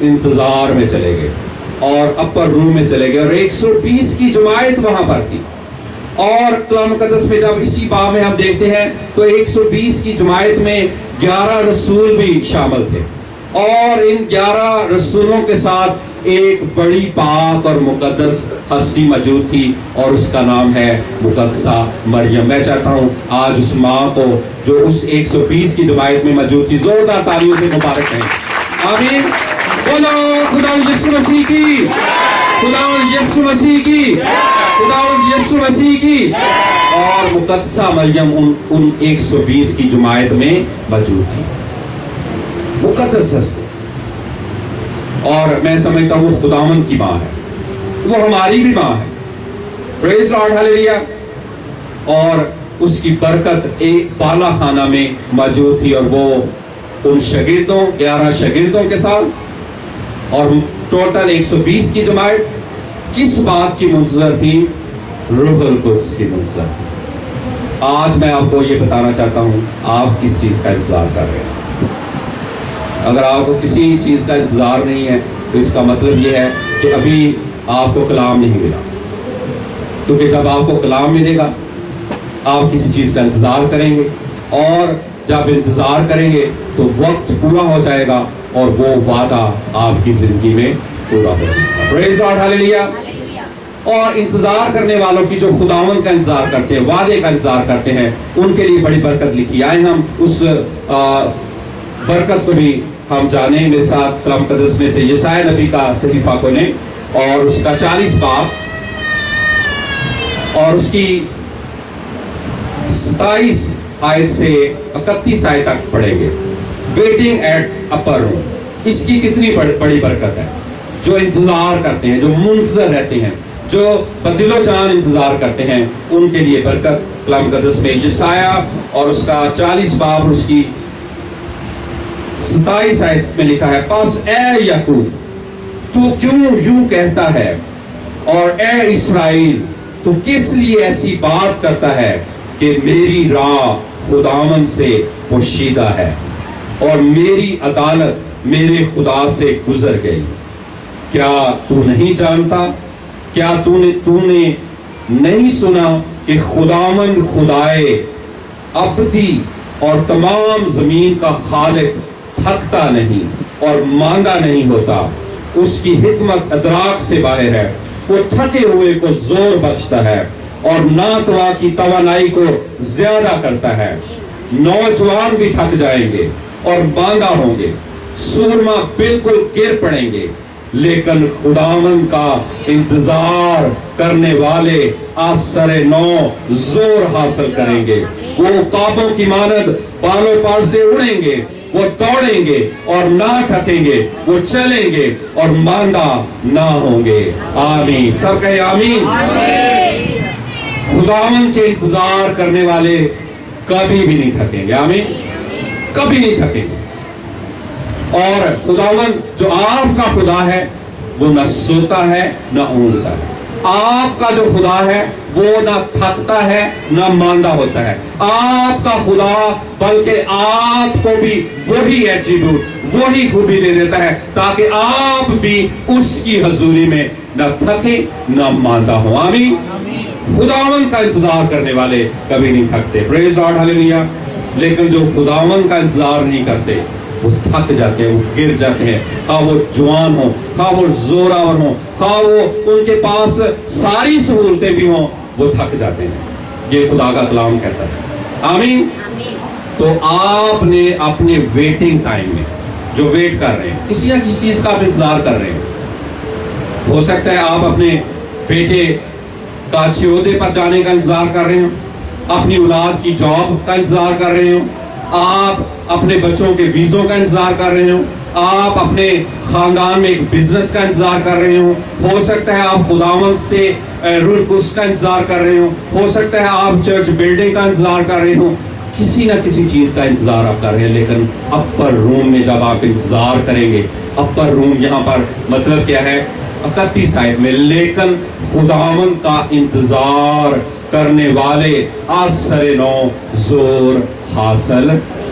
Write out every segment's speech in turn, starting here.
انتظار میں چلے گئے اور اپر روم میں چلے گئے، اور 120 کی جماعت وہاں پر تھی۔ اور کلام مقدس میں جب اسی باب میں ہم دیکھتے ہیں تو 120 کی جماعت میں 11 رسول بھی شامل تھے، اور ان 11 رسولوں کے ساتھ ایک بڑی پاک اور مقدس ہستی موجود تھی، اور اس کا نام ہے مقدسہ مریم۔ میں چاہتا ہوں آج اس ماں کو جو اس 120 کی جماعت میں موجود تھی، زوردار تالیوں سے مبارک کہیں۔ آمین۔ بولو خدا یسوع مسیح کی، خدا یسوع مسیح کی، خدا یسوع مسیح کی۔ اور مقدسہ مریم ان 120 کی جماعت میں موجود تھی، مقدس ہستی، اور میں سمجھتا ہوں وہ خداوند کی ماں ہے، وہ ہماری بھی ماں ہے۔ پریز لارڈ، ہالیلویا۔ اور اس کی برکت ایک بالا خانہ میں موجود تھی، اور وہ ان شاگردوں 11 شاگردوں کے ساتھ، اور ٹوٹل 120 کی جماعت کس بات کی منتظر تھی؟ روح القدس کی منتظر تھی۔ آج میں آپ کو یہ بتانا چاہتا ہوں، آپ کس چیز کا انتظار کر رہے ہیں؟ اگر آپ کو کسی چیز کا انتظار نہیں ہے تو اس کا مطلب یہ ہے کہ ابھی آپ کو کلام نہیں ملا، کیونکہ جب آپ کو کلام ملے گا آپ کسی چیز کا انتظار کریں گے، اور جب انتظار کریں گے تو وقت پورا ہو جائے گا اور وہ وعدہ آپ کی زندگی میں پورا ہو جائے گا۔ پریز گاڈ، ہالیلویا۔ اور انتظار کرنے والوں کی، جو خداوند کا انتظار کرتے ہیں، وعدے کا انتظار کرتے ہیں، ان کے لیے بڑی برکت لکھی۔ آئے ہم اس برکت کو بھی ہم جانیں۔ میرے ساتھ کلام مقدس میں سے یسایا نبی کا صحیفہ کھولیں اور اس کا 40 باب اور اس کی 27 آیت سے 31 آیت تک پڑھیں گے۔ ویٹنگ ایٹ اپر روم، اس کی کتنی بڑی برکت ہے۔ جو انتظار کرتے ہیں، جو منتظر رہتے ہیں، جو بدل و جان انتظار کرتے ہیں، ان کے لیے برکت کلام مقدس میں یسایا اور اس کا 40 باب اور اس کی 27 آیت میں لکھا ہے، پس اے یعقوب تو کیوں یوں کہتا ہے، اور اے اسرائیل تو کس لیے ایسی بات کرتا ہے کہ میری راہ خداوند سے پوشیدہ ہے اور میری عدالت میرے خدا سے گزر گئی۔ کیا تو نہیں جانتا؟ کیا تو نے نہیں سنا کہ خداوند خدائے ابدی اور تمام زمین کا خالق تھکتا نہیں اور ماندہ نہیں ہوتا، اس کی حکمت ادراک سے باہر ہے، وہ تھکے ہوئے کو زور بخشتا ہے اور ناتوا کی توانائی کو زیادہ کرتا ہے۔ نوجوان بھی تھک جائیں گے اور ماندہ ہوں گے، سورما بالکل گر پڑیں گے، لیکن خداوند کا انتظار کرنے والے آثر نو زور حاصل کریں گے۔ وہ عقابوں کی مانند بالوں پر سے اڑیں گے، وہ دوڑیں گے اور نہ تھکیں گے، وہ چلیں گے اور ماندہ نہ ہوں گے۔ آمین، سب کہے آمین۔ خداوند کے انتظار کرنے والے کبھی بھی نہیں تھکیں گے۔ آمین، کبھی نہیں تھکیں گے۔ اور خداوند جو آپ کا خدا ہے وہ نہ سوتا ہے نہ اونگتا ہے۔ آپ کا جو خدا ہے وہ نہ تھکتا ہے نہ ماندہ ہوتا ہے۔ آپ کا خدا بلکہ آپ کو بھی وہی ایٹریبیوٹ، وہی خوبی دے دیتا ہے تاکہ آپ بھی اس کی حضوری میں نہ تھکے نہ ماندہ ہو۔ آمین۔ خداوند کا انتظار کرنے والے کبھی نہیں تھکتے۔ پریز لاڈ، ہالیلویا۔ لیکن جو خداوند کا انتظار نہیں کرتے وہ تھک جاتے ہیں، وہ گر جاتے ہیں، خواہ وہ جوان ہوں، خواہ وہ زوراور ہوں، خواہ وہ ان کے پاس ساری سہولتیں بھی ہوں، وہ تھک جاتے ہیں۔ یہ خدا کا کلام کہتا ہے۔ آمین۔ تو آپ نے اپنے ویٹنگ ٹائم میں جو ویٹ کر رہے ہیں، کسی نہ کسی چیز کا آپ انتظار کر رہے ہیں۔ ہو سکتا ہے آپ اپنے بیٹے کا اچھے عہدے پر جانے کا انتظار کر رہے ہوں، اپنی اولاد کی جاب کا انتظار کر رہے ہوں، آپ اپنے بچوں کے ویزوں کا انتظار کر رہے ہوں، آپ اپنے خاندان میں ایک بزنس کا انتظار کر رہے ہوں، ہو سکتا ہے آپ خداوند سے روح القدس کا انتظار کر رہے ہوں، ہو سکتا ہے آپ چرچ بلڈنگ کا انتظار کر رہے ہوں، کسی نہ کسی چیز کا انتظار آپ کر رہے ہیں۔ لیکن اپر روم میں جب آپ انتظار کریں گے، اپر روم یہاں پر مطلب کیا ہے؟ 31 آیت میں، لیکن خداوند کا انتظار کرنے والے آثر نو زور حاصل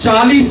40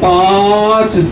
5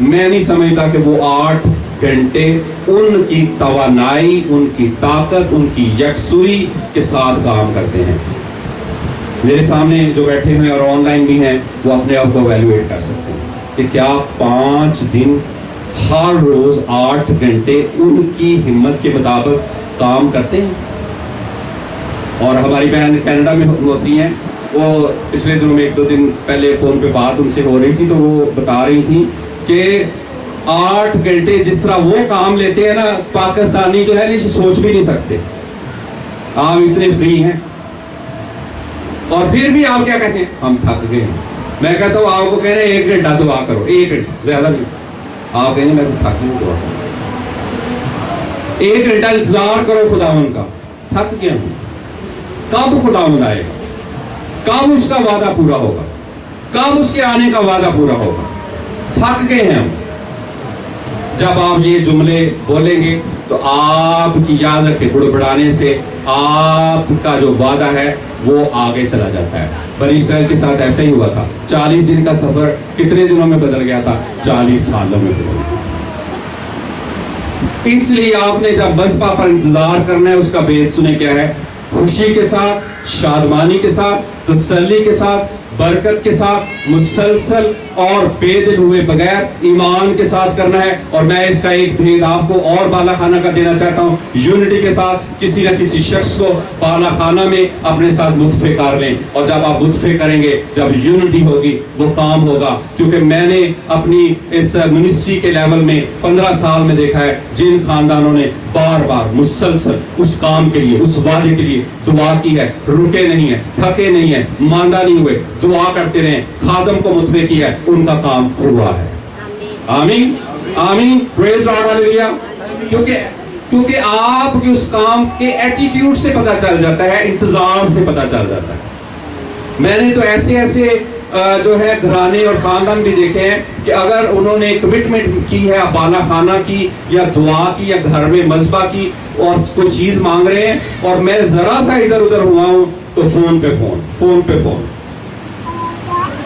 میں نہیں سمجھتا کہ وہ 8 گھنٹے ان کی توانائی، ان کی طاقت، ان کی یکسوئی کے ساتھ کام کرتے ہیں. میرے سامنے جو بیٹھے ہوئے اور آن لائن بھی ہیں وہ اپنے آپ کو ایویلویٹ کر سکتے ہیں کہ کیا 5 دن ہر روز 8 گھنٹے ان کی ہمت کے مطابق کام کرتے ہیں. اور ہماری بہن کینیڈا میں ہوتی ہیں، وہ پچھلے دنوں میں 1-2 دن پہلے فون پہ بات ان سے ہو رہی تھی، تو وہ بتا رہی تھی کہ 8 گھنٹے جس طرح وہ کام لیتے ہیں نا، پاکستانی جو ہے نہیں سوچ بھی نہیں سکتے. آپ اتنے فری ہیں اور پھر بھی آپ کیا کہتے ہیں؟ ہم تھک گئے ہیں. میں کہتا ہوں آپ کو کہہ رہے ہیں 1 گھنٹہ دعا کرو، 1 گھنٹہ زیادہ نہیں. آپ کہیں میں تو تھک گیا ہوں، دعا کرو. 1 گھنٹہ انتظار کرو خداوند کا. تھک گیا ہوں. کب خداوند آئے گا؟ کب اس کا وعدہ پورا ہوگا؟ کب اس کے آنے کا وعدہ پورا ہوگا؟ تھک گئے ہیں ہم. جب آپ یہ جملے بولیں گے تو آپ کی یاد رکھیں بڑھانے سے آپ کا جو وعدہ ہے وہ آگے چلا جاتا ہے. بنی اسرائیل کے ساتھ ایسا ہی ہوا تھا. 40 دن کا سفر کتنے دنوں میں بدل گیا تھا؟ 40 سالوں میں بدل گیا. اس لیے آپ نے جب مذبح پر انتظار کرنا ہے، اس کا بید سنے کیا ہے؟ خوشی کے ساتھ، شادمانی کے ساتھ، تسلی کے ساتھ، برکت کے ساتھ، مسلسل اور بے دل ہوئے بغیر ایمان کے ساتھ کرنا ہے. اور میں اس کا ایک بھید آپ کو اور بالا خانہ کا دینا چاہتا ہوں. یونٹی کے ساتھ کسی نہ کسی شخص کو بالا خانہ میں اپنے ساتھ متفق کر لیں. اور جب آپ متفق کریں گے، جب یونٹی ہوگی وہ کام ہوگا. کیونکہ میں نے اپنی اس منسٹری کے لیول میں 15 سال میں دیکھا ہے جن خاندانوں نے بار بار مسلسل اس کام کے لیے، اس وعدے کے لیے دعا کی ہے، رکے نہیں ہیں، تھکے نہیں ہیں، ماندہ نہیں ہوئے، دعا کرتے رہے، خادم کو متفق کیا ہے، ان کا کام ہوا ہے. آمین آمین. پریز گاڈ ہالیلویا. کیونکہ آپ کی اس کام کے ایٹیٹیوڈ سے پتہ چل جاتا ہے، انتظار سے پتہ چل جاتا ہے. میں نے تو ایسے جو ہے گھرانے اور خاندان بھی دیکھے ہیں کہ اگر انہوں نے کمٹمنٹ کی ہے بالا خانہ کی یا دعا کی یا گھر میں مذبح کی اور کوئی چیز مانگ رہے ہیں اور میں ذرا سا ادھر ادھر ہوا ہوں تو فون پہ فون.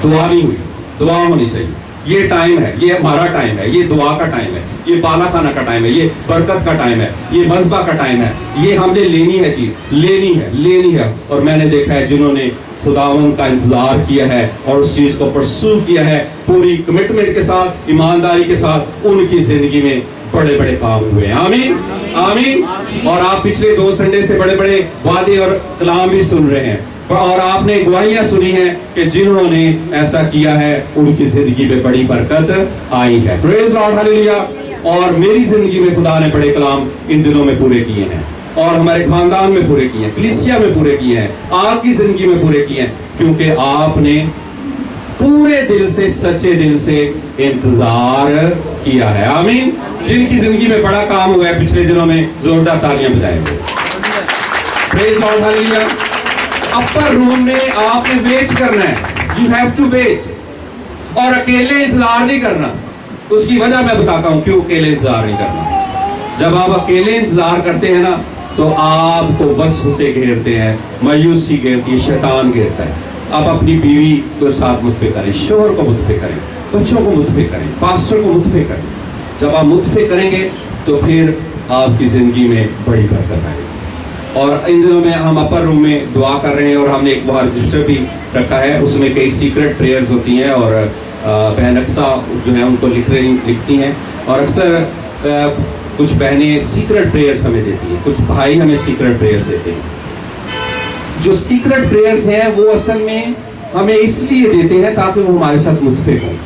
دعا نہیں ہوئی. دعا ہونی چاہیے. یہ ٹائم ہے، یہ ہمارا ٹائم ہے، یہ دعا کا ٹائم ہے، یہ بالا خانہ کا ٹائم ہے، یہ برکت کا ٹائم ہے، یہ مذبح کا ٹائم ہے. یہ ہم نے لینی ہے چیز، لینی ہے. اور میں نے دیکھا ہے جنہوں نے خداوند کا انتظار کیا ہے اور اس چیز کو پرسو کیا ہے پوری کمٹمنٹ کے ساتھ، ایمانداری کے ساتھ، ان کی زندگی میں بڑے بڑے کام ہوئے ہیں. آمین آمین. اور آپ پچھلے 2 سنڈے سے بڑے بڑے وعدے اور کلام بھی سن رہے ہیں اور آپ نے گواہیاں سنی ہیں کہ جنہوں نے ایسا کیا ہے ان کی زندگی میں بڑی برکت آئی ہے. پریز گاڈ ہالیلویا. اور میری زندگی میں خدا نے بڑے کلام ان دنوں میں پورے کیے ہیں اور ہمارے خاندان میں پورے کیے ہیں، کلیسیا میں پورے کیے ہیں، آپ کی زندگی میں پورے کیے ہیں، کیونکہ آپ نے پورے دل سے، سچے دل سے انتظار کیا ہے. آمین. جن کی زندگی میں بڑا کام ہوا ہے پچھلے دنوں میں زوردار تالیاں بجائیں. پریز گاڈ ہالیلویا. اپر روم میں آپ نے ویٹ کرنا ہے. You have to wait. اور اکیلے انتظار نہیں کرنا. اس کی وجہ میں بتاتا ہوں کیوں اکیلے انتظار نہیں کرنا. جب آپ اکیلے انتظار کرتے ہیں نا تو آپ کو وسوسے گھیرتے ہیں، مایوسی گھیرتی ہے، شیطان گھیرتا ہے. آپ اپنی بیوی کو ساتھ متفق کریں، شوہر کو متفق کریں، بچوں کو متفق کریں، پاسٹر کو متفق کریں. جب آپ متفق کریں گے تو پھر آپ کی زندگی میں بڑی برکت آئے گی. اور ان دنوں میں ہم اپر روم میں دعا کر رہے ہیں اور ہم نے ایک وہاں رجسٹر بھی رکھا ہے. اس میں کئی سیکرٹ پریئرز ہوتی ہیں اور بہن اقصا جو ہے ان کو لکھتی ہیں. اور اکثر کچھ بہنیں سیکرٹ پریئرز ہمیں دیتی ہیں، کچھ بھائی ہمیں سیکرٹ پریئرز دیتے ہیں. جو سیکرٹ پریئرز ہیں وہ اصل میں ہمیں اس لیے دیتے ہیں تاکہ وہ ہمارے ساتھ متفق ہوں.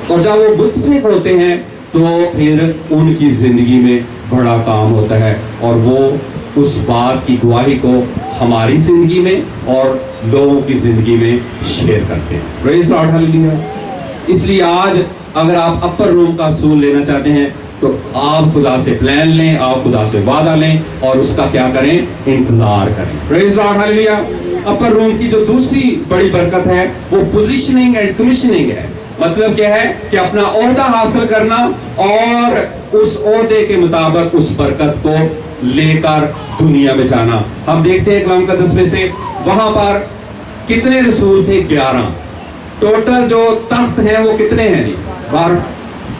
اور جب وہ متفق ہوتے ہیں تو پھر ان کی زندگی میں بڑا کام ہوتا ہے اور وہ اس بات کی گواہی کو ہماری زندگی میں اور لوگوں کی زندگی میں شیئر کرتے ہیں. پریز گاڈ ہالیلویا. اس لیے آج اگر آپ اپر روم کا اصول لینا چاہتے ہیں تو آپ خدا سے پلان لیں، آپ خدا سے وعدہ لیں اور اس کا کیا کریں؟ انتظار کریں. پریز گاڈ ہالیلویا. اپر روم کی جو دوسری بڑی برکت ہے وہ پوزیشننگ اینڈ کمیشننگ ہے. مطلب کیا ہے کہ اپنا عہدہ حاصل کرنا اور اس عہدے کے مطابق اس برکت کو لے کر دنیا میں جانا. ہم دیکھتے ہیں کلام مقدس میں سے وہاں پر کتنے رسول تھے؟ 11. ٹوٹل جو تخت ہیں وہ کتنے ہیں؟ 12.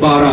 12,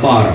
12।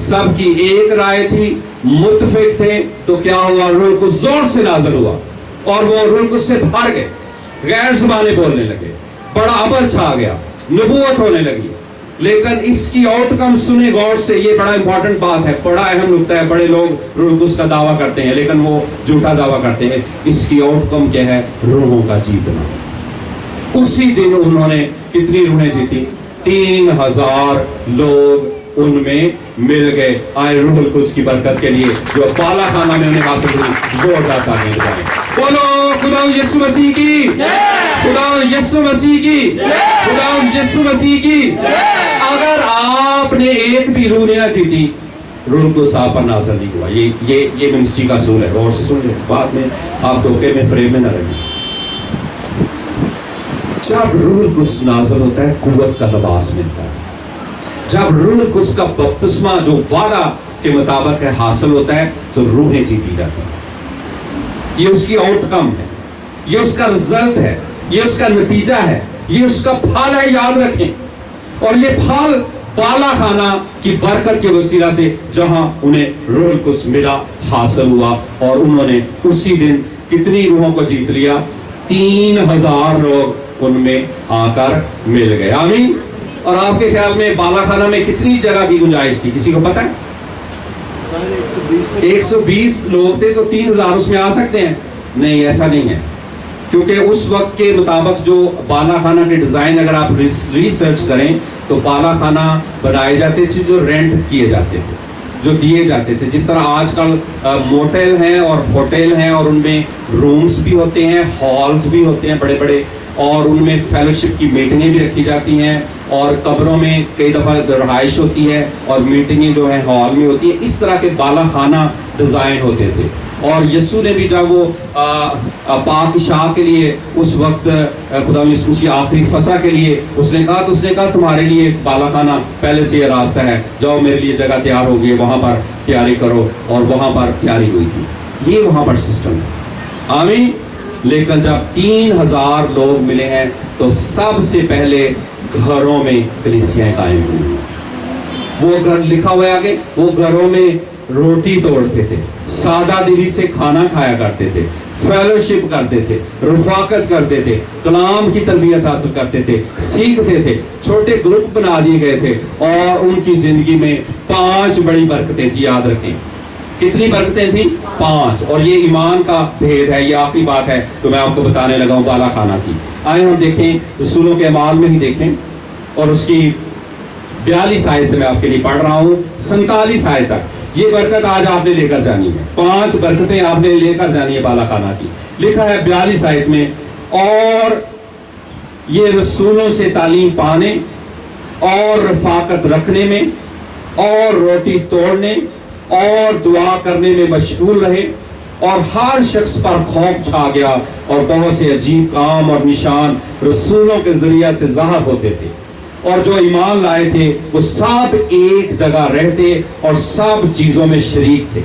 سب کی ایک رائے تھی, متفق تھے, تو کیا ہوا, روح القدس زور سے نازل ہوا اور وہ روح القدس سے بھر گئے, غیر زبانیں بولنے لگے, بڑا ابر چھا گیا, نبوت ہونے لگی. لیکن اس کی آؤٹ کم سنے غور سے, یہ بڑا امپورٹنٹ بات ہے, بڑا اہم نقطہ ہے. بڑے لوگ روح القدس کا دعویٰ کرتے ہیں لیکن وہ جھوٹا دعویٰ کرتے ہیں. اس کی آؤٹ کم کیا ہے, روحوں کا جیتنا. اسی دن انہوں نے کتنی روحیں جیتی, 3000 لوگ ان میں مل گئے. آئے روح القدس کی برکت کے لیے جو بالا خانہ میں انہیں حاصل ہوئی, زوردار تالیاں بجائیں. بولو خدا یسوع مسیح کی, خدا یسوع مسیح کی, خدا یسوع مسیح کی. اگر آپ نے ایک بھی روح نہ جیتی, روح القدس آپ پر نازل نہیں ہوا. یہ منسٹری کا اصول ہے, غور سے سن لیں, بعد میں آپ دھوکے میں فریب میں نہ رہیں. جب روح القدس نازل ہوتا ہے قوت کا لباس ملتا ہے. جب روح القدس کا بپتسمہ جو وعدہ کے مطابق ہے حاصل ہوتا ہے تو روحیں جیتی جاتی ہیں. یہ اس کی آؤٹ کم ہے, یہ اس کا رزلٹ ہے, یہ اس کا نتیجہ ہے, یہ اس کا پھل ہے, یاد رکھیں. اور یہ پھل بالا خانہ کی برکت کے وسیلہ سے جہاں انہیں روح القدس ملا حاصل ہوا, اور انہوں نے اسی دن کتنی روحوں کو جیت لیا, 3000 لوگ ان میں آ کر مل گئے. آمین. اور آپ کے خیال میں بالا خانہ میں کتنی جگہ کی گنجائش تھی, کسی کو پتہ ہے؟ 120 لوگ تھے تو 3000 اس میں آ سکتے ہیں؟ نہیں, ایسا نہیں ہے. کیونکہ اس وقت کے مطابق جو بالا خانہ کے ڈیزائن اگر آپ ریسرچ کریں تو بالا خانہ بنائے جاتے تھے جو رینٹ کیے جاتے تھے, جو دیے جاتے تھے. جس طرح آج کل موٹل ہیں اور ہوٹل ہیں اور ان میں رومز بھی ہوتے ہیں, ہالز بھی ہوتے ہیں بڑے بڑے, اور ان میں فیلوشپ کی میٹنگیں بھی رکھی جاتی ہیں, اور قبروں میں کئی دفعہ رہائش ہوتی ہے اور میٹنگیں جو ہیں ہال میں ہوتی ہیں. اس طرح کے بالا خانہ ڈیزائن ہوتے تھے. اور یسوع نے بھی جب وہ پاک عشاء کے لیے اس وقت خدا یسوع کی آخری فسح کے لیے اس نے کہا تمہارے لیے بالا خانہ پہلے سے یہ راستہ ہے, جاؤ میرے لیے جگہ تیار ہو گئی, وہاں پر تیاری کرو. اور وہاں پر تیاری ہوئی تھی. یہ وہاں پر سسٹم ہے. آمین. لیکن جب 3000 لوگ ملے ہیں تو سب سے پہلے گھروں میں کلیسیاں قائم ہوئی. وہ گھر لکھا ہوا ہے آگے, وہ گھروں میں روٹی توڑتے تھے, سادہ دلی سے کھانا کھایا کرتے تھے, فیلوشپ کرتے تھے, رفاقت کرتے تھے, کلام کی تربیت حاصل کرتے تھے, سیکھتے تھے, چھوٹے گروپ بنا دیے گئے تھے. اور ان کی زندگی میں 5 بڑی برکتیں تھیں. یاد رکھیں کتنی برکتیں تھیں؟ 5. اور یہ ایمان کا بھید ہے, یہ آخری بات ہے تو میں آپ کو بتانے لگا ہوں بالا خانہ کی. آئے ہم دیکھیں رسولوں کے اعمال میں ہی دیکھیں, اور اس کی 42 آیت سے میں آپ کے لیے پڑھ رہا ہوں 47 آیت تک. یہ برکت آج آپ نے لے کر جانی ہے, 5 برکتیں آپ نے لے کر جانی ہے بالا خانہ کی. لکھا ہے 42 آیت میں, اور یہ رسولوں سے تعلیم پانے اور رفاقت رکھنے میں اور روٹی توڑنے اور دعا کرنے میں مشغول رہے, اور ہر شخص پر خوف چھا گیا, اور بہت سے عجیب کام اور نشان رسولوں کے ذریعہ سے ظاہر ہوتے تھے. اور جو ایمان لائے تھے وہ سب ایک جگہ رہتے اور سب چیزوں میں شریک تھے,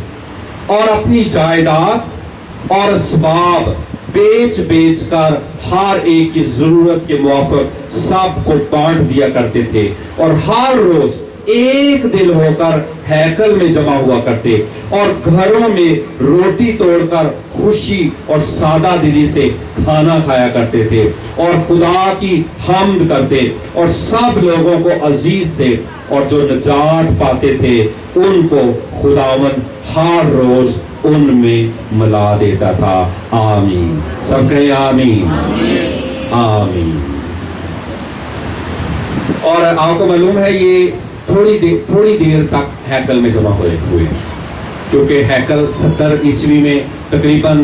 اور اپنی جائیداد اور اسباب بیچ کر ہر ایک کی ضرورت کے موافق سب کو بانٹ دیا کرتے تھے. اور ہر روز ایک دل ہو کر ہیکل میں جمع ہوا کرتے, اور گھروں میں روٹی توڑ کر خوشی اور سادہ دلی سے کھانا کھایا کرتے تھے, اور خدا کی حمد کرتے, اور سب لوگوں کو عزیز تھے. اور جو نجات پاتے تھے ان کو خداوند ہر روز ان میں ملا دیتا تھا. آمین. سب کہیں آمین. آمین. اور آپ کو معلوم ہے یہ تھوڑی دیر تک ہیکل میں جمع ہوئے, کیونکہ ہیکل 70 عیسوی میں تقریباً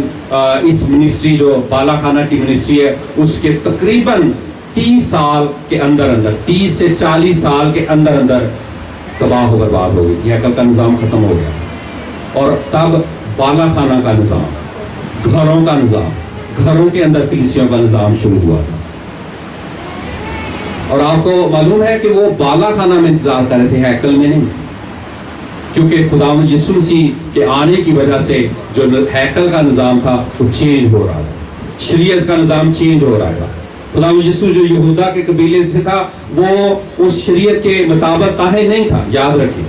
اس منسٹری جو بالا خانہ کی منسٹری ہے اس کے تقریباً 30 سال کے اندر 30 سے 40 سال کے اندر تباہ و برباد ہو گئی تھی. ہیکل کا نظام ختم ہو گیا, اور تب بالا خانہ کا نظام, گھروں کا نظام, گھروں کے اندر کلیسیوں کا نظام شروع ہوا تھا. اور آپ کو معلوم ہے کہ وہ بالا خانہ میں انتظار کر رہے تھے, ہیکل میں نہیں, کیونکہ خداوند یسوع مسیح کے آنے کی وجہ سے جو ہیکل کا نظام تھا وہ چینج ہو رہا تھا, شریعت کا نظام چینج ہو رہا تھا. خداوند یسوع جو یہودا کے قبیلے سے تھا وہ اس شریعت کے مطابق قائم نہیں تھا. یاد رکھیں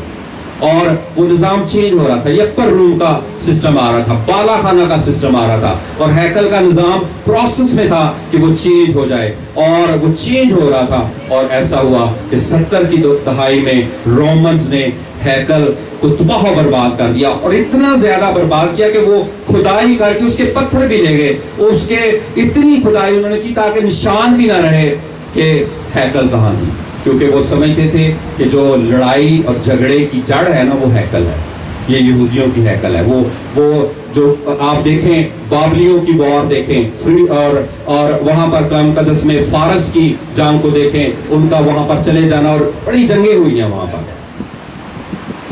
اور وہ نظام چینج ہو رہا تھا. یہ اپر روم کا سسٹم آ رہا تھا, بالا خانہ کا سسٹم آ رہا تھا, اور ہیکل کا نظام پروسیس میں تھا کہ وہ چینج ہو جائے, اور وہ چینج ہو رہا تھا. اور ایسا ہوا کہ 70 کی دہائی میں رومنز نے ہیکل کو تباہ و برباد کر دیا, اور اتنا زیادہ برباد کیا کہ وہ کھدائی کر کے اس کے پتھر بھی لے گئے, اور اس کے اتنی کھدائی انہوں نے کی تاکہ نشان بھی نہ رہے کہ ہیکل کہاں تھی, کیونکہ وہ سمجھتے تھے کہ جو لڑائی اور جھگڑے کی جڑ ہے نا وہ ہیکل ہے, یہ یہودیوں کی ہیکل ہے. وہ جو آپ دیکھیں بابلیوں کی وار دیکھیں, اور وہاں پر کلام مقدس میں فارس کی جنگ کو دیکھیں, ان کا وہاں پر چلے جانا, اور بڑی جنگیں ہوئی ہیں وہاں پر,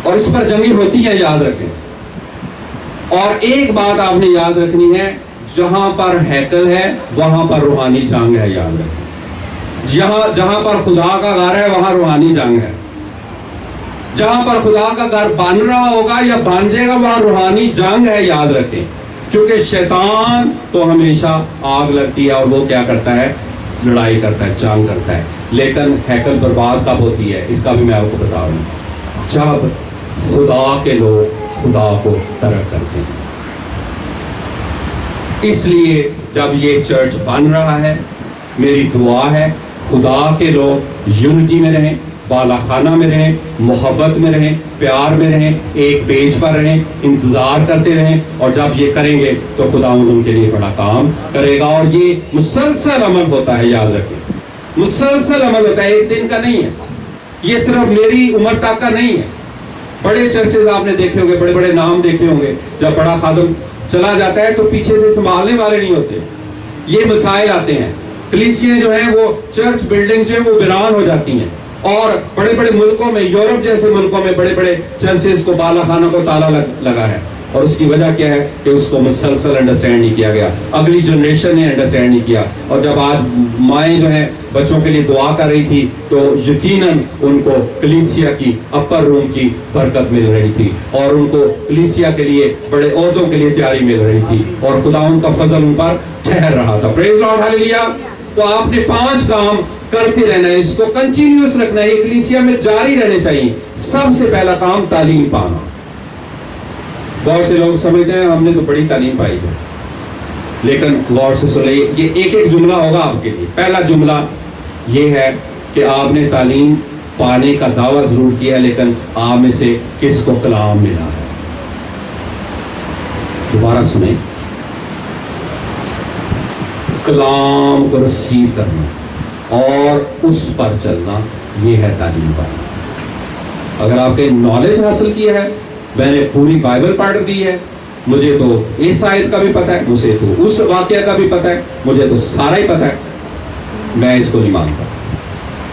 اور اس پر جنگیں ہوتی ہیں, یاد رکھیں. اور ایک بات آپ نے یاد رکھنی ہے, جہاں پر ہیکل ہے وہاں پر روحانی جنگ ہے, یاد رکھیں. جہاں پر خدا کا گھر ہے وہاں روحانی جنگ ہے. جہاں پر خدا کا گھر بن رہا ہوگا یا بن جائے گا وہاں روحانی جنگ ہے, یاد رکھیں. کیونکہ شیطان تو ہمیشہ آگ لگتی ہے, اور وہ کیا کرتا ہے, لڑائی کرتا ہے, جنگ کرتا ہے. لیکن ہیکل برباد کب ہوتی ہے, اس کا بھی میں آپ کو بتا رہا ہوں, جب خدا کے لوگ خدا کو ترک کرتے ہیں. اس لیے جب یہ چرچ بن رہا ہے, میری دعا ہے خدا کے لوگ یونٹی میں رہیں, بالا خانہ میں رہیں, محبت میں رہیں, پیار میں رہیں, ایک پیج پر رہیں, انتظار کرتے رہیں, اور جب یہ کریں گے تو خدا ان کے لیے بڑا کام کرے گا. اور یہ مسلسل عمل ہوتا ہے, یاد رکھیں, مسلسل عمل ہوتا ہے, ایک دن کا نہیں ہے. یہ صرف میری عمر تک کا نہیں ہے. بڑے چرچز آپ نے دیکھے ہوں گے, بڑے بڑے نام دیکھے ہوں گے, جب بڑا خادم چلا جاتا ہے تو پیچھے سے سنبھالنے والے نہیں ہوتے. یہ مسائل آتے ہیں, کلیسیاں جو ہیں وہ چرچ بلڈنگ جو ہیں وہ ویران ہو جاتی ہیں, اور بڑے بڑے ملکوں میں, یورپ جیسے ملکوں میں بڑے بڑے چرچز کو بالا خانہ کو تالا لگا ہے. اور اس کی وجہ کیا ہے کہ اس کو مسلسل انڈرسٹینڈ نہیں کیا گیا, اگلی جنریشن نے انڈرسٹینڈ نہیں کیا. اور جب آج مائیں جو ہیں بچوں کے لیے دعا کر رہی تھی تو یقیناً ان کو کلیسیا کی اپر روم کی برکت مل رہی تھی, اور ان کو کلیسیا کے لیے بڑے عہدوں کے لیے تیاری مل رہی تھی, اور خدا ان کا فضل ان پر ٹھہر رہا تھا. پریز لارڈ, ہاللیلویا. تو آپ نے 5 کام کرتے رہنا ہے, اس کو کنٹینیوس رکھنا ہے, یہ کلیسیا میں جاری رہنے چاہیے. سب سے پہلا کام تعلیم پانا. بہت سے لوگ سمجھتے ہیں ہم نے تو بڑی تعلیم پائی ہے, لیکن غور سے سنیں, یہ ایک ایک جملہ ہوگا آپ کے لیے. پہلا جملہ یہ ہے کہ آپ نے تعلیم پانے کا دعویٰ ضرور کیا ہے, لیکن آپ میں سے کس کو کلام ملا ہے. دوبارہ سنیں, کلام کو رسیو کرنا اور اس پر چلنا, یہ ہے تعلیم پانا. اگر آپ نے نالج حاصل کیا ہے, میں نے پوری بائبل پڑھ دی ہے, مجھے تو اس آیت کا بھی پتہ ہے, مجھے تو اس واقعہ کا بھی پتہ ہے, مجھے تو سارا ہی پتہ ہے, میں اس کو نہیں مانتا.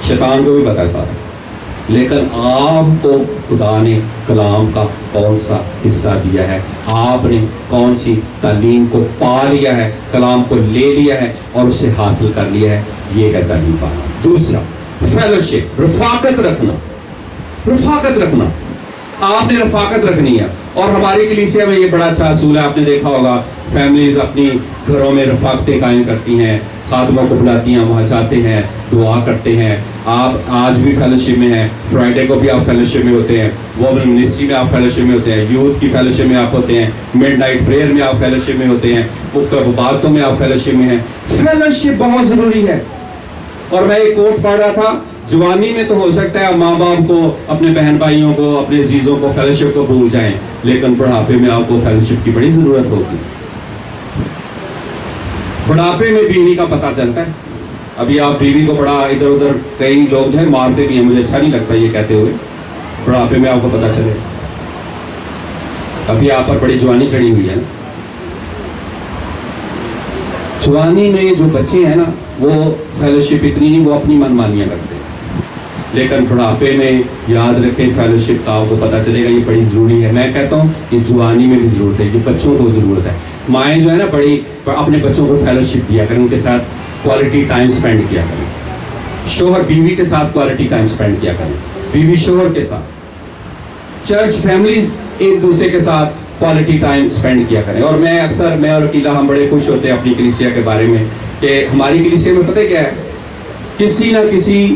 شیطان کو بھی پتہ ہے سارا. لیکن آپ کو خدا نے کلام کا کون سا حصہ دیا ہے, آپ نے کون سی تعلیم کو پا لیا ہے, کلام کو لے لیا ہے اور اسے حاصل کر لیا ہے, یہ ہے تعلیم پانا. دوسرا, فیلوشپ, رفاقت رکھنا. رفاقت رکھنا, آپ نے رفاقت رکھنی ہے. اور ہماری کلیسیا میں یہ بڑا اچھا اصول ہے, آپ نے دیکھا ہوگا, فیملیز اپنی گھروں میں رفاقتیں قائم کرتی ہیں, خادموں کو بلاتی ہیں, وہاں جاتے ہیں, دعا کرتے ہیں. آپ آج بھی فیلوشپ میں ہیں, فرائیڈے کو بھی آپ فیلوشپ میں ہوتے ہیں, وومن منسٹری میں آپ فیلوشپ میں ہوتے ہیں, یوتھ کی فیلوشپ میں آپ ہوتے ہیں, مڈ نائٹ پریئر میں آپ فیلوشپ میں ہوتے ہیں, مختلف باتوں میں آپ فیلوشپ میں ہیں. فیلوشپ بہت ضروری ہے. اور میں ایک کوٹ پڑھ رہا تھا, جوانی میں تو ہو سکتا ہے آپ ماں باپ کو, اپنے بہن بھائیوں کو, اپنے عزیزوں کو, فیلوشپ کو بھول جائیں, لیکن بڑھاپے میں آپ کو فیلوشپ کی بڑی ضرورت ہوگی. بڑھاپے میں بیوی کا پتہ چلتا ہے. ابھی آپ بیوی کو بڑا ادھر ادھر, کئی لوگ جو ہے مارتے بھی ہیں, مجھے اچھا نہیں لگتا یہ کہتے ہوئے. بڑھاپے میں آپ کو پتہ چلے, ابھی آپ پر بڑی جوانی چڑھی ہوئی ہے نا. جوانی میں جو بچے ہیں نا وہ فیلوشپ اتنی نہیں, وہ اپنی من مانیاں کرتے ہیں. لیکن بڑھاپے میں یاد رکھیں فیلوشپ کا آپ کو پتہ چلے گا, یہ بڑی ضروری ہے. میں کہتا ہوں کہ جوانی میں بھی ضرورت ہے, یہ بچوں کو ضرورت ہے. مائیں جو ہے نا بڑی اپنے بچوں کو فیلوشپ دیا کریں, ان کے ساتھ کوالٹی ٹائم سپینڈ کیا کریں. شوہر بیوی کے ساتھ کوالٹی ٹائم سپینڈ کیا کریں, بیوی شوہر کے ساتھ. چرچ فیملیز ایک دوسرے کے ساتھ کوالٹی ٹائم سپینڈ کیا کریں. اور میں اکثر, میں اور عقیلہ ہم بڑے خوش ہوتے ہیں اپنی کلیسیا کے بارے میں کہ ہماری کلیسیا میں پتہ کیا ہے, کسی نہ کسی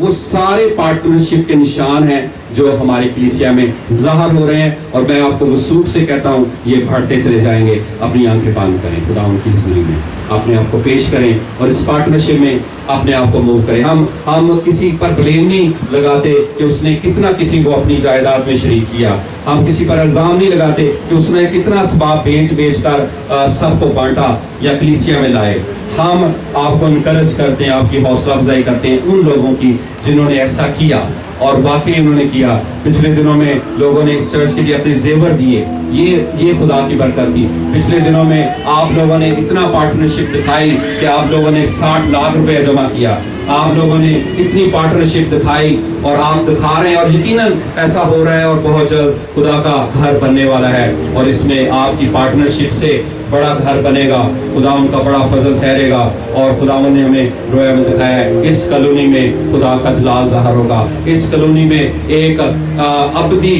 وہ سارے پارٹنرشپ کے نشان ہیں جو ہماری کلیسیا میں ظاہر ہو رہے ہیں، اور میں آپ کو وثوق سے کہتا ہوں یہ بڑھتے چلے جائیں گے۔ اپنی آنکھیں بند کریں، خدا ان کی حضوری میں اپنے آپ کو پیش کریں اور اس پارٹنرشپ میں اپنے آپ کو موو کریں۔ ہم کسی پر بلیم نہیں لگاتے کہ اس نے کتنا کسی کو اپنی جائیداد میں شریک کیا، ہم کسی پر الزام نہیں لگاتے کہ اس نے کتنا اسباب بیچ کر سب کو بانٹا یا کلیسیا میں لائے۔ ہم آپ کو انکریج کرتے ہیں، آپ کی حوصلہ افزائی کرتے ہیں ان لوگوں کی جنہوں نے ایسا کیا، اور واقعی انہوں نے کیا۔ پچھلے دنوں میں لوگوں نے اس چرچ کے لیے اپنے زیور دیے، یہ خدا کی برکت تھی۔ پچھلے دنوں میں آپ لوگوں نے اتنا پارٹنرشپ دکھائی کہ آپ لوگوں نے 60 لاکھ روپے جمع کیا، آپ لوگوں نے اتنی پارٹنرشپ دکھائی اور آپ دکھا رہے ہیں، اور یقیناً ایسا ہو رہا ہے اور بہت جلد خدا کا گھر بننے والا ہے، اور اس میں آپ کی پارٹنرشپ سے بڑا گھر بنے گا، خدا ان کا بڑا فضل ٹھہرے گا، اور خدا نے ہمیں رویا میں دکھایا ہے اس کالونی میں خدا کا جلال ظاہر ہوگا۔ اس کالونی میں ایک ابدی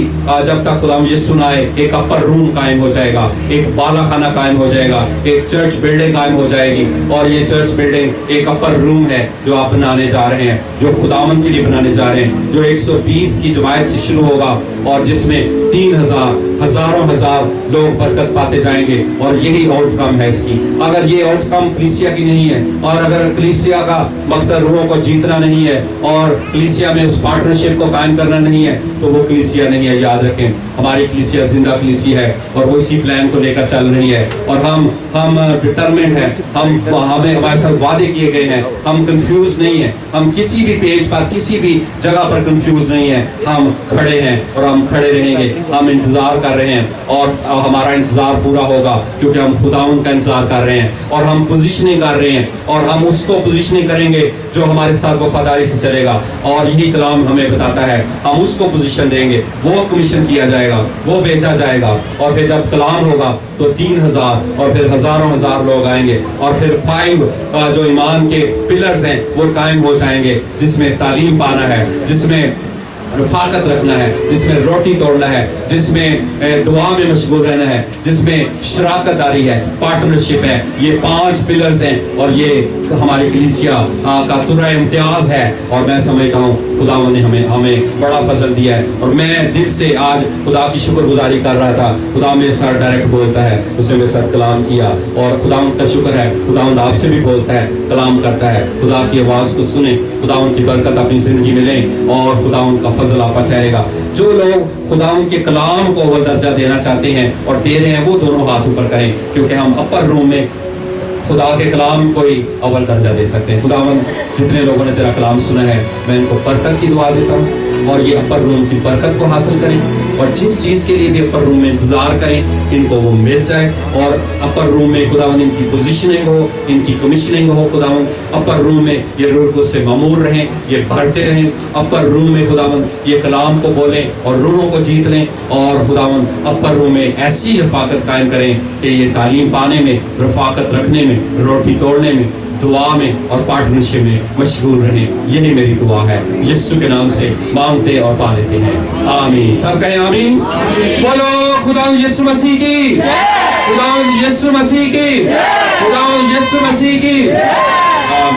جب تک خدا مجھے سنائے ایک اپر روم قائم ہو جائے گا، ایک بالا خانہ قائم ہو جائے گا، ایک چرچ بلڈنگ قائم ہو جائے گی، اور یہ چرچ بلڈنگ ایک اپر روم ہے جو آپ بنانے جا رہے ہیں، جو خداوند کے لیے بنانے جا رہے ہیں، جو 120 کی جماعت سے شروع ہوگا، اور جس میں 3000 ہزاروں ہزار لوگ برکت پاتے جائیں گے، اور یہی آؤٹ کم ہے اس کی۔ اگر یہ آؤٹ کم کلیسیا کی نہیں ہے، اور اگر کلیسیا کا مقصد روحوں کو جیتنا نہیں ہے، اور کلیسیا میں اس پارٹنرشپ کو قائم کرنا نہیں ہے، تو وہ کلیسیا نہیں ہے۔ یاد رکھیں ہماری کلیسیا زندہ کلیسیا ہے، اور وہ اسی پلان کو لے کر چل رہی ہے، اور ہم ڈٹرمنٹ ہیں، ہمیں ہمارے ساتھ وعدے کیے گئے ہیں، ہم کنفیوز نہیں ہیں، ہم کسی بھی پیج پر کسی بھی جگہ پر کنفیوز نہیں ہیں، ہم کھڑے ہیں اور ہم کھڑے رہیں گے۔ ہم انتظار کر رہے ہیں اور ہمارا انتظار پورا ہوگا، کیونکہ ہم خداوند کا انتظار کر رہے ہیں، اور ہم پوزیشننگ کر رہے ہیں، اور ہم اس کو پوزیشننگ کریں گے جو ہمارے ساتھ وفاداری سے چلے گا، اور یہی کلام ہمیں بتاتا ہے ہم اس کو پوزیشن دیں گے، وہ کمیشن کیا جائے گا، وہ بیچا جائے گا، اور پھر جب کلام ہوگا تو 3000 اور پھر ہزاروں ہزار لوگ آئیں گے، اور پھر 5 جو ایمان کے پلرز ہیں وہ قائم ہو جائیں گے، جس میں تعلیم پانا ہے، جس میں رفاقت رکھنا ہے، جس میں روٹی توڑنا ہے، جس میں دعا میں مشغول رہنا ہے، جس میں شراکت داری ہے، پارٹنرشپ ہے۔ یہ 5 پلرز ہیں، اور یہ ہماری کلیسیا کا ترہ امتیاز ہے، اور میں سمجھتا ہوں خدا نے ہمیں بڑا فضل دیا ہے، اور میں دل سے آج خدا کی شکر گزاری کر رہا تھا۔ خدا میرے ساتھ ڈائریکٹ بولتا ہے، اس نے میرے ساتھ کلام کیا، اور خدا کا شکر ہے، خدا آپ سے بھی بولتا ہے، کلام کرتا ہے۔ خدا کی آواز کو سنیں، خدا ان کی برکت اپنی زندگی میں لیں، اور خدا ان کا فضل آپ پر ٹھہرے گا۔ جو لوگ خدا ان کے کلام کو اول درجہ دینا چاہتے ہیں اور دے رہے ہیں، وہ دونوں ہاتھ اوپر کریں، کیونکہ ہم اپر روم میں خدا کے کلام کو ہی اول درجہ دے سکتے ہیں۔ خداوند جتنے لوگوں نے تیرا کلام سنا ہے، میں ان کو برکت کی دعا دیتا ہوں، اور یہ اپر روم کی برکت کو حاصل کریں، اور جس چیز کے لیے بھی اپر روم میں انتظار کریں ان کو وہ مل جائے، اور اپر روم میں خداوند ان کی پوزیشننگ ہو، ان کی کمیشننگ ہو، خداوند اپر روم میں یہ روح سے معمور رہیں، یہ بڑھتے رہیں، اپر روم میں خداوند یہ کلام کو بولیں اور روحوں کو جیت لیں، اور خداوند اپر روم میں ایسی رفاقت قائم کریں کہ یہ تعلیم پانے میں، رفاقت رکھنے میں، روٹی توڑنے میں، دعا میں اور پارٹنرشپ میں مشغول رہیں۔ یہی میری دعا ہے، یسوع کے نام سے مانگتے اور پا لیتے ہیں، آمین۔ سب کہیں آمین۔ بولو خدا یسوع مسیح کی، خدا یسوع مسیح کی، خدا یسوع مسیح کی۔